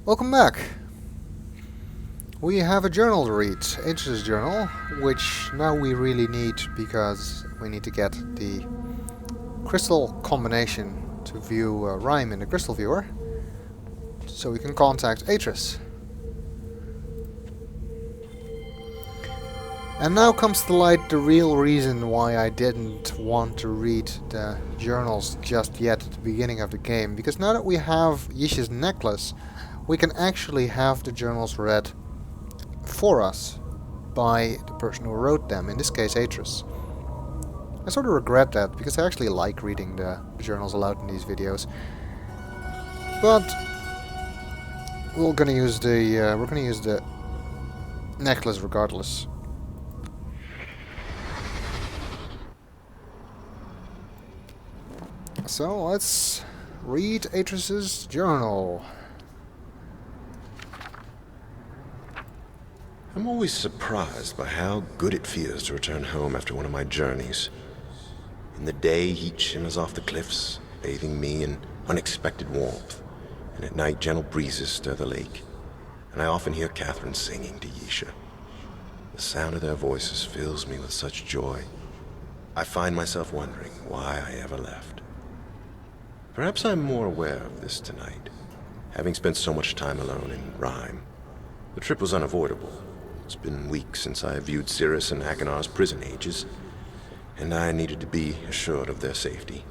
Welcome back. We have a journal to read, Atrus' journal, which now we really need because we need to get the crystal combination to view Rhyme in the crystal viewer, so we can contact Atrus. And now comes to light the real reason why I didn't want to read the journals just yet at the beginning of the game, because now that we have Yish's necklace, we can actually have the journals read for us by the person who wrote them, in this case Atrus. I sort of regret that, because I actually like reading the journals aloud in these videos. But we're gonna use the necklace regardless. So let's read Atrus' journal. I'm always surprised by how good it feels to return home after one of my journeys. In the day, heat shimmers off the cliffs, bathing me in unexpected warmth, and at night, gentle breezes stir the lake, and I often hear Catherine singing to Yisha. The sound of their voices fills me with such joy. I find myself wondering why I ever left. Perhaps I'm more aware of this tonight, having spent so much time alone in Rhyme. The trip was unavoidable. It's been weeks since I viewed Cirrus and Agonar's prison ages, and I needed to be assured of their safety.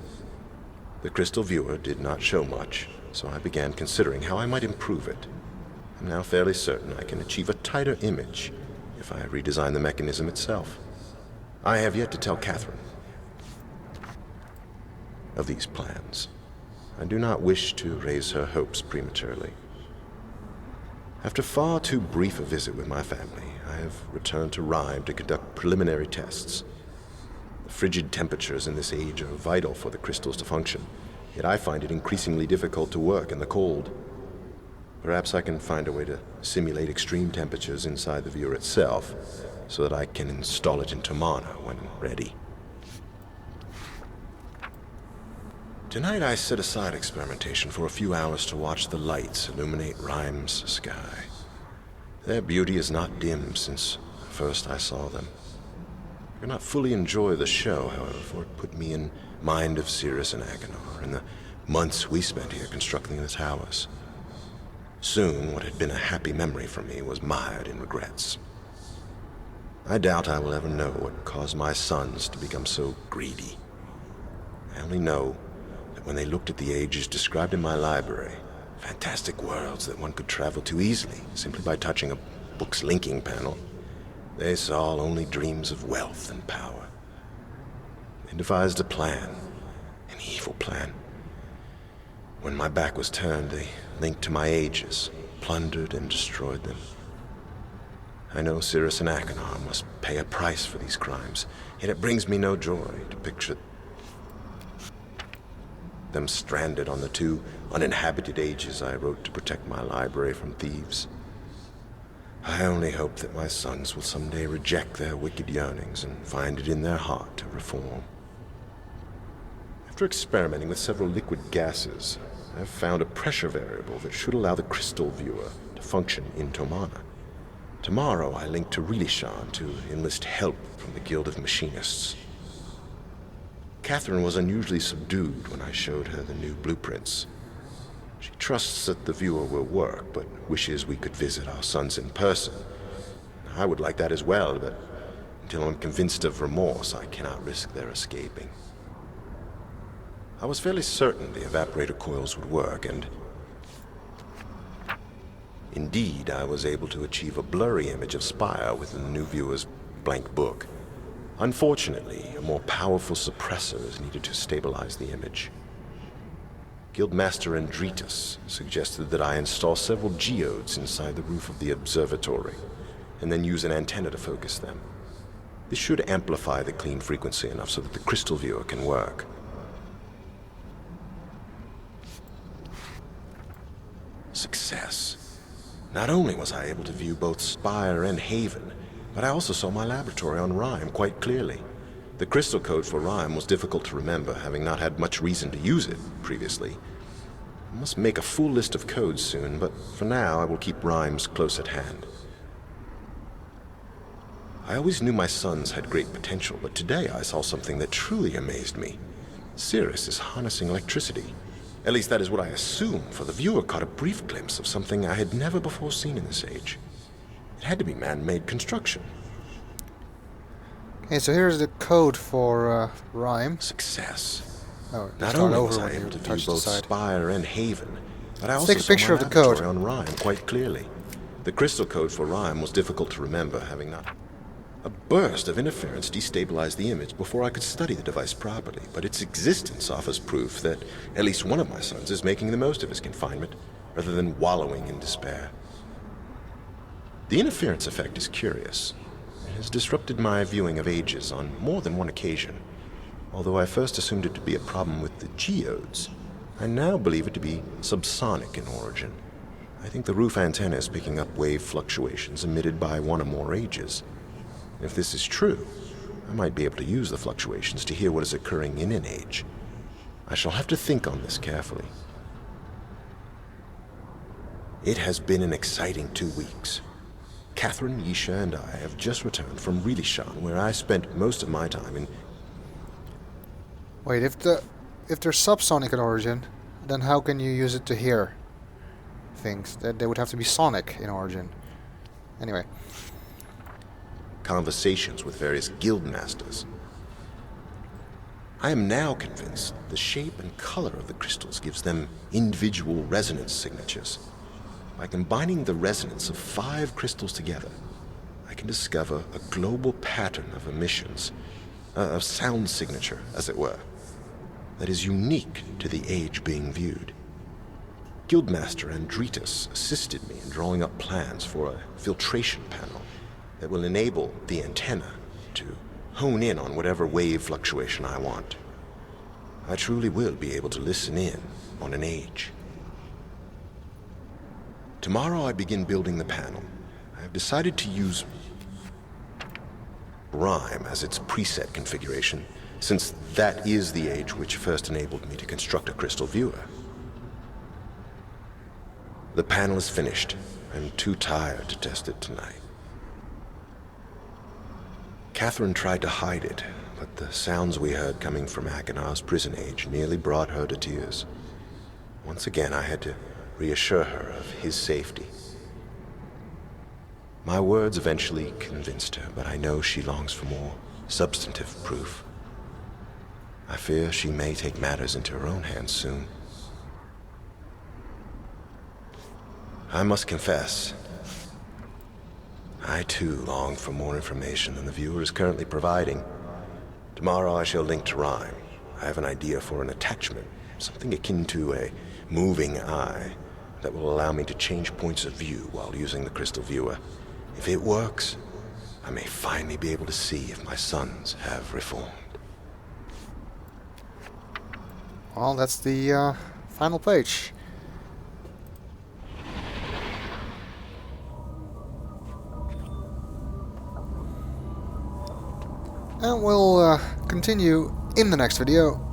The crystal viewer did not show much, so I began considering how I might improve it. I'm now fairly certain I can achieve a tighter image if I redesign the mechanism itself. I have yet to tell Catherine of these plans. I do not wish to raise her hopes prematurely. After far too brief a visit with my family, I have returned to Rhyme to conduct preliminary tests. The frigid temperatures in this age are vital for the crystals to function, yet I find it increasingly difficult to work in the cold. Perhaps I can find a way to simulate extreme temperatures inside the viewer itself, so that I can install it in Tomana when ready. Tonight I set aside experimentation for a few hours to watch the lights illuminate Rhyme's sky. Their beauty is not dimmed since first I saw them. I could not fully enjoy the show, however, for it put me in mind of Cirrus and Agonar and the months we spent here constructing the towers. Soon, what had been a happy memory for me was mired in regrets. I doubt I will ever know what caused my sons to become so greedy. I only know that when they looked at the ages described in my library, fantastic worlds that one could travel to easily simply by touching a book's linking panel, they saw only dreams of wealth and power. They devised a plan, an evil plan. When my back was turned, they linked to my ages, plundered and destroyed them. I know Cirrus and Agonar must pay a price for these crimes, yet it brings me no joy to picture them stranded on the two uninhabited ages I wrote to protect my library from thieves. I only hope that my sons will someday reject their wicked yearnings and find it in their heart to reform. After experimenting with several liquid gases, I have found a pressure variable that should allow the crystal viewer to function in Tomana. Tomorrow I link to Rilishan to enlist help from the Guild of Machinists. Catherine was unusually subdued when I showed her the new blueprints. She trusts that the viewer will work, but wishes we could visit our sons in person. I would like that as well, but until I'm convinced of remorse, I cannot risk their escaping. I was fairly certain the evaporator coils would work, and indeed, I was able to achieve a blurry image of Spire within the new viewer's blank book. Unfortunately, a more powerful suppressor is needed to stabilize the image. Guildmaster Andritas suggested that I install several geodes inside the roof of the observatory, and then use an antenna to focus them. This should amplify the clean frequency enough so that the crystal viewer can work. Success. Not only was I able to view both Spire and Haven, but I also saw my laboratory on Rhyme quite clearly. The crystal code for Rhyme was difficult to remember, having not had much reason to use it previously. I must make a full list of codes soon, but for now I will keep rhymes close at hand. I always knew my sons had great potential, but today I saw something that truly amazed me. Cirrus is harnessing electricity. At least that is what I assume, for the viewer caught a brief glimpse of something I had never before seen in this age. It had to be man-made construction. Okay, so here's the code for Rhyme. Success. Oh, Not start only over was I when you able to view touch the both side. Spire and Haven, but I Let's also take a saw picture my of the code. laboratory on Rhyme quite clearly. The crystal code for Rhyme was difficult to remember, having not... A burst of interference destabilized the image before I could study the device properly, but its existence offers proof that at least one of my sons is making the most of his confinement, rather than wallowing in despair. The interference effect is curious. It has disrupted my viewing of ages on more than one occasion. Although I first assumed it to be a problem with the geodes, I now believe it to be subsonic in origin. I think the roof antenna is picking up wave fluctuations emitted by one or more ages. If this is true, I might be able to use the fluctuations to hear what is occurring in an age. I shall have to think on this carefully. It has been an exciting 2 weeks. Catherine, Yisha, and I have just returned from Rilishan, where I spent most of my time in... Wait, if they're subsonic in origin, then how can you use it to hear things? They would have to be sonic in origin. Anyway. Conversations with various guild masters. I am now convinced the shape and color of the crystals gives them individual resonance signatures. By combining the resonance of 5 crystals together, I can discover a global pattern of emissions, a sound signature, as it were, that is unique to the age being viewed. Guildmaster Andritas assisted me in drawing up plans for a filtration panel that will enable the antenna to hone in on whatever wave fluctuation I want. I truly will be able to listen in on an age. Tomorrow I begin building the panel. I have decided to use Rhyme as its preset configuration, since that is the age which first enabled me to construct a crystal viewer. The panel is finished. I'm too tired to test it tonight. Catherine tried to hide it, but the sounds we heard coming from Agonar's prison age nearly brought her to tears. Once again, I had to reassure her of his safety. My words eventually convinced her, but I know she longs for more substantive proof. I fear she may take matters into her own hands soon. I must confess, I too long for more information than the viewer is currently providing. Tomorrow I shall link to Rhyme. I have an idea for an attachment, something akin to a moving eye, that will allow me to change points of view while using the crystal viewer. If it works, I may finally be able to see if my sons have reformed. Well, that's the final page. And we'll continue in the next video.